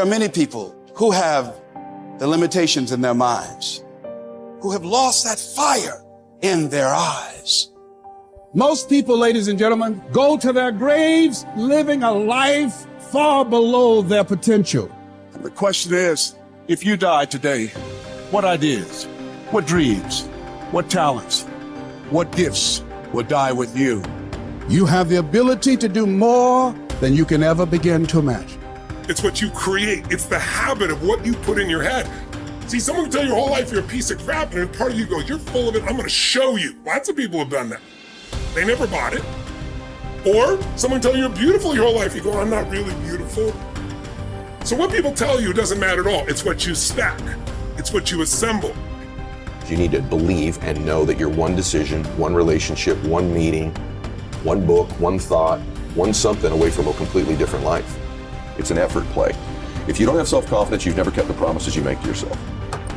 There are many people who have the limitations in their minds, who have lost that fire in their eyes. Most people, ladies and gentlemen, go to their graves living a life far below their potential. And the question is, if you died today, what ideas, what dreams, what talents, what gifts would die with you? You have the ability to do more than you can ever begin to imagine. It's what you create. It's the habit of what you put in your head. See, someone can tell you your whole life you're a piece of crap, and part of you goes, you're full of it, I'm gonna show you. Lots of people have done that. They never bought it. Or someone tell you you're beautiful your whole life, you go, I'm not really beautiful. So what people tell you doesn't matter at all. It's what you stack. It's what you assemble. You need to believe and know that you're one decision, one relationship, one meeting, one book, one thought, one something away from a completely different life. It's an effort play. If you don't have self-confidence, you've never kept the promises you make to yourself.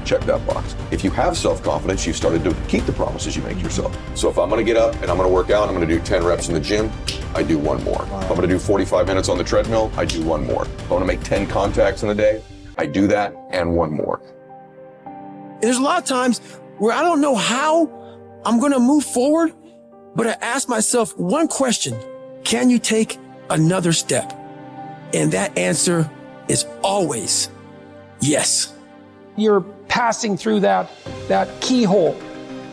Check that box. If you have self-confidence, you've started to keep the promises you make to yourself. So if I'm gonna get up and I'm gonna work out, I'm gonna do 10 reps in the gym, I do one more. If I'm gonna do 45 minutes on the treadmill, I do one more. If I'm gonna make 10 contacts in a day, I do that and one more. There's a lot of times where I don't know how I'm gonna move forward, but I ask myself one question: can you take another step? And that answer is always yes. You're passing through that keyhole.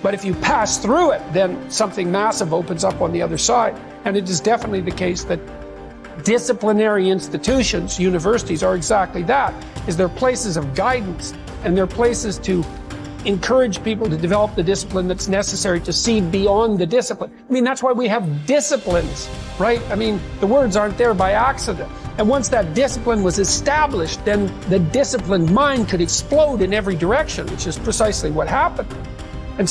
But if you pass through it, then something massive opens up on the other side. And it is definitely the case that disciplinary institutions, universities, are exactly that, is they're places of guidance, and they're places to encourage people to develop the discipline that's necessary to see beyond the discipline. I mean, that's why we have disciplines, right? I mean, the words aren't there by accident. And once that discipline was established, then the disciplined mind could explode in every direction, which is precisely what happened. And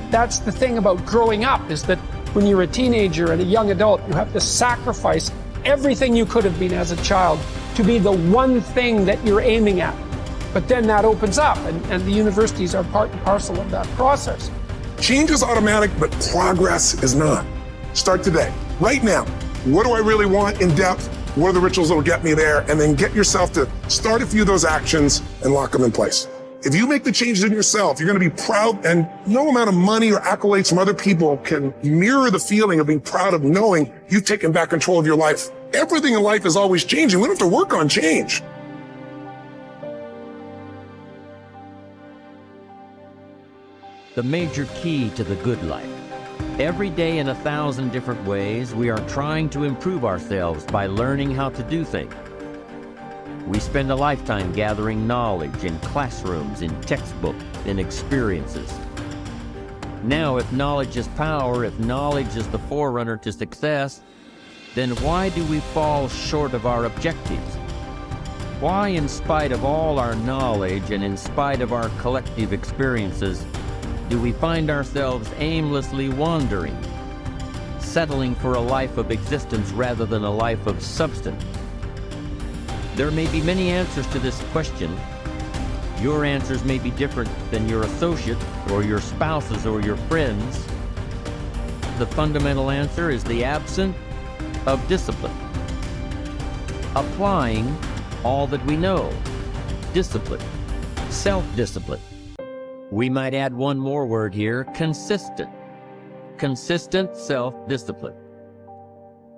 that's the thing about growing up, is that when you're a teenager and a young adult, you have to sacrifice everything you could have been as a child to be the one thing that you're aiming at. But then that opens up, and the universities are part and parcel of that process. Change is automatic, but progress is not. Start today, right now. What do I really want in depth? What are the rituals that will get me there? And then get yourself to start a few of those actions and lock them in place. If you make the changes in yourself, you're going to be proud, and no amount of money or accolades from other people can mirror the feeling of being proud of knowing you've taken back control of your life. Everything in life is always changing. We don't have to work on change. The major key to the good life. Every day in 1,000 different ways, we are trying to improve ourselves by learning how to do things. We spend a lifetime gathering knowledge in classrooms, in textbooks, in experiences. Now, if knowledge is power, if knowledge is the forerunner to success, then why do we fall short of our objectives? Why, in spite of all our knowledge and in spite of our collective experiences, do we find ourselves aimlessly wandering, settling for a life of existence rather than a life of substance? There may be many answers to this question. Your answers may be different than your associate or your spouse's or your friends. The fundamental answer is the absence of discipline. Applying all that we know. Discipline. Self-discipline. We might add one more word here: consistent. Consistent self-discipline.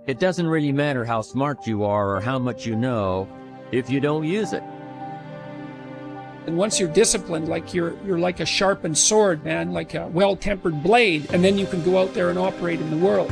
It doesn't really matter how smart you are or how much you know if you don't use it. And once you're disciplined, like you're like a sharpened sword, man, like a well-tempered blade, and then you can go out there and operate in the world.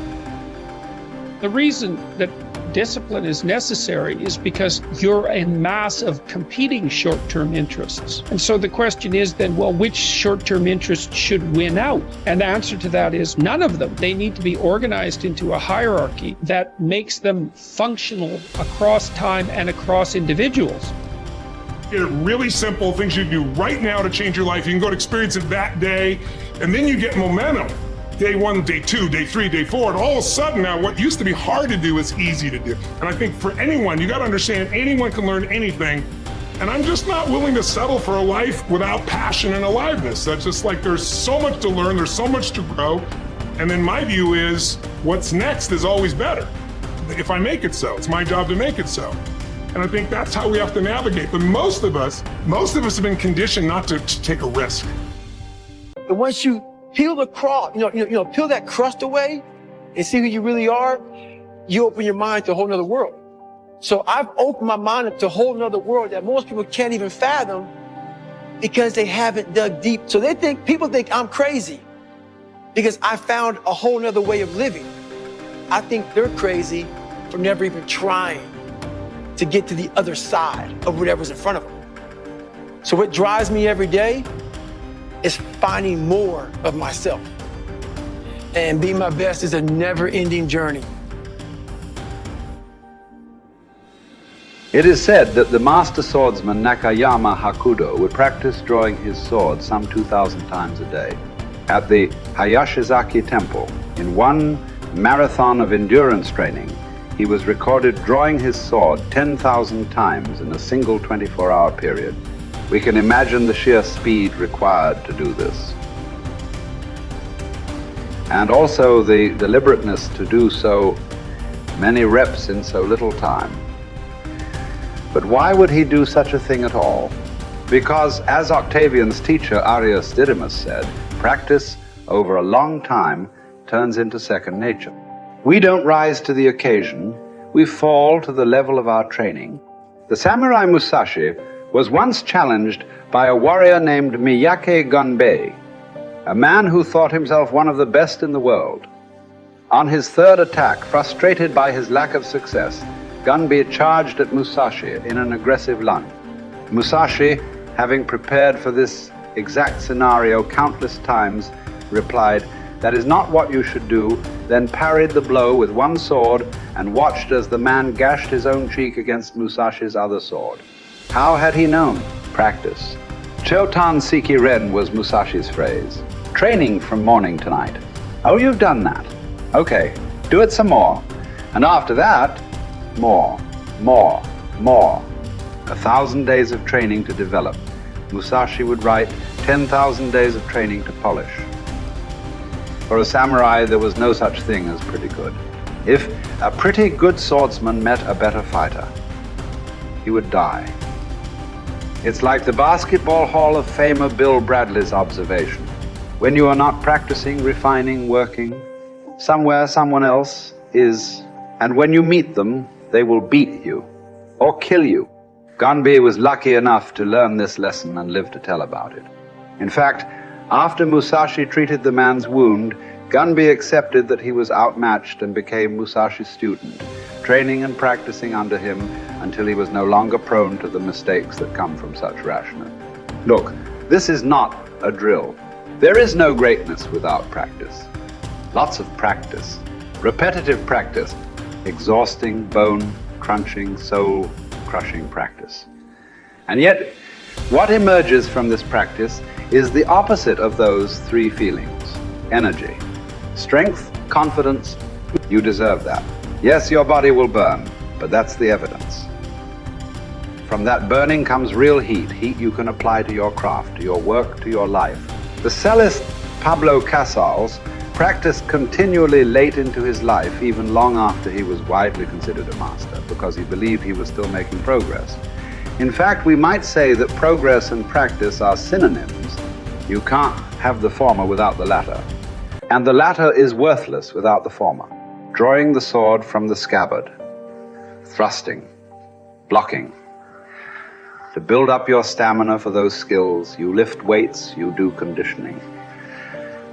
The reason that discipline is necessary is because you're in mass of competing short-term interests. And so the question is then, well, which short-term interest should win out? And the answer to that is none of them. They need to be organized into a hierarchy that makes them functional across time and across individuals. Get it really simple, things you do right now to change your life. You can go to experience it that day, and then you get momentum. Day 1, day 2, day 3, day 4, and all of a sudden now what used to be hard to do is easy to do. And I think for anyone, you gotta understand, anyone can learn anything. And I'm just not willing to settle for a life without passion and aliveness. That's just like, there's so much to learn, there's so much to grow. And then my view is, what's next is always better. If I make it so, it's my job to make it so. And I think that's how we have to navigate. But most of us have been conditioned not to take a risk. And once you peel the crust, peel that crust away and see who you really are, you open your mind to a whole nother world. So I've opened my mind up to a whole nother world that most people can't even fathom because they haven't dug deep. So people think I'm crazy because I found a whole nother way of living. I think they're crazy for never even trying to get to the other side of whatever's in front of them. So what drives me every day is finding more of myself. And being my best is a never-ending journey. It is said that the master swordsman Nakayama Hakudo would practice drawing his sword some 2,000 times a day. At the Hayashizaki Temple, in one marathon of endurance training, he was recorded drawing his sword 10,000 times in a single 24-hour period. We can imagine the sheer speed required to do this. And also the deliberateness to do so many reps in so little time. But why would he do such a thing at all? Because, as Octavian's teacher Arrius Didymus said, practice over a long time turns into second nature. We don't rise to the occasion, we fall to the level of our training. The samurai Musashi was once challenged by a warrior named Miyake Gunbei, a man who thought himself one of the best in the world. On his third attack, frustrated by his lack of success, Gunbei charged at Musashi in an aggressive lunge. Musashi, having prepared for this exact scenario countless times, replied, "That is not what you should do," then parried the blow with one sword and watched as the man gashed his own cheek against Musashi's other sword. How had he known? Practice. Chotan Siki Ren was Musashi's phrase. Training from morning to night. Oh, you've done that. Okay, do it some more. And after that, more. 1,000 days of training to develop. Musashi would write 10,000 days of training to polish. For a samurai, there was no such thing as pretty good. If a pretty good swordsman met a better fighter, he would die. It's like the Basketball Hall of Famer Bill Bradley's observation. When you are not practicing, refining, working, somewhere someone else is, and when you meet them, they will beat you or kill you. Gunbei was lucky enough to learn this lesson and live to tell about it. In fact, after Musashi treated the man's wound, Gunbei accepted that he was outmatched and became Musashi's student, training and practicing under him until he was no longer prone to the mistakes that come from such rashness. Look, this is not a drill. There is no greatness without practice. Lots of practice, repetitive practice, exhausting, bone-crunching, soul-crushing practice. And yet, what emerges from this practice is the opposite of those three feelings. Energy, strength, confidence. You deserve that. Yes, your body will burn, but that's the evidence. From that burning comes real heat you can apply to your craft, to your work, to your life. The cellist Pablo Casals practiced continually late into his life, even long after he was widely considered a master, because he believed he was still making progress. In fact, we might say that progress and practice are synonyms. You can't have the former without the latter. And the latter is worthless without the former. Drawing the sword from the scabbard, thrusting, blocking. To build up your stamina for those skills, you lift weights, you do conditioning.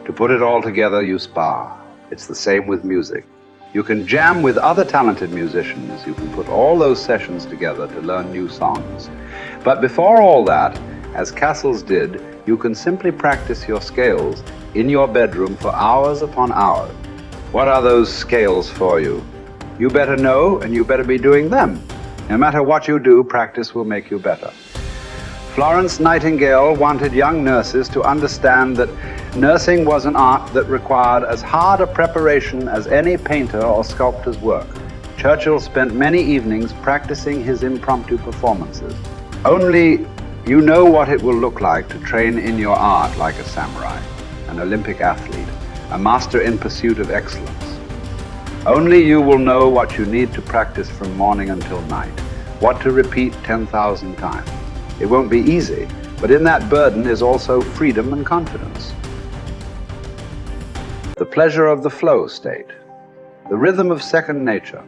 To put it all together, you spar. It's the same with music. You can jam with other talented musicians. You can put all those sessions together to learn new songs. But before all that, as Casals did, you can simply practice your scales in your bedroom for hours upon hours. What are those scales for you? You better know, and you better be doing them. No matter what you do, practice will make you better. Florence Nightingale wanted young nurses to understand that nursing was an art that required as hard a preparation as any painter or sculptor's work. Churchill spent many evenings practicing his impromptu performances. Only you know what it will look like to train in your art like a samurai, an Olympic athlete, a master in pursuit of excellence. Only you will know what you need to practice from morning until night. what to repeat 10,000 times. It won't be easy, but in that burden is also freedom and confidence. The pleasure of the flow state, the rhythm of second nature,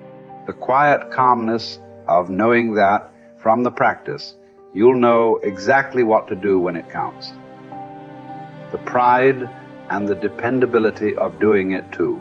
the quiet calmness of knowing that from the practice, you'll know exactly what to do when it counts. The pride and the dependability of doing it too.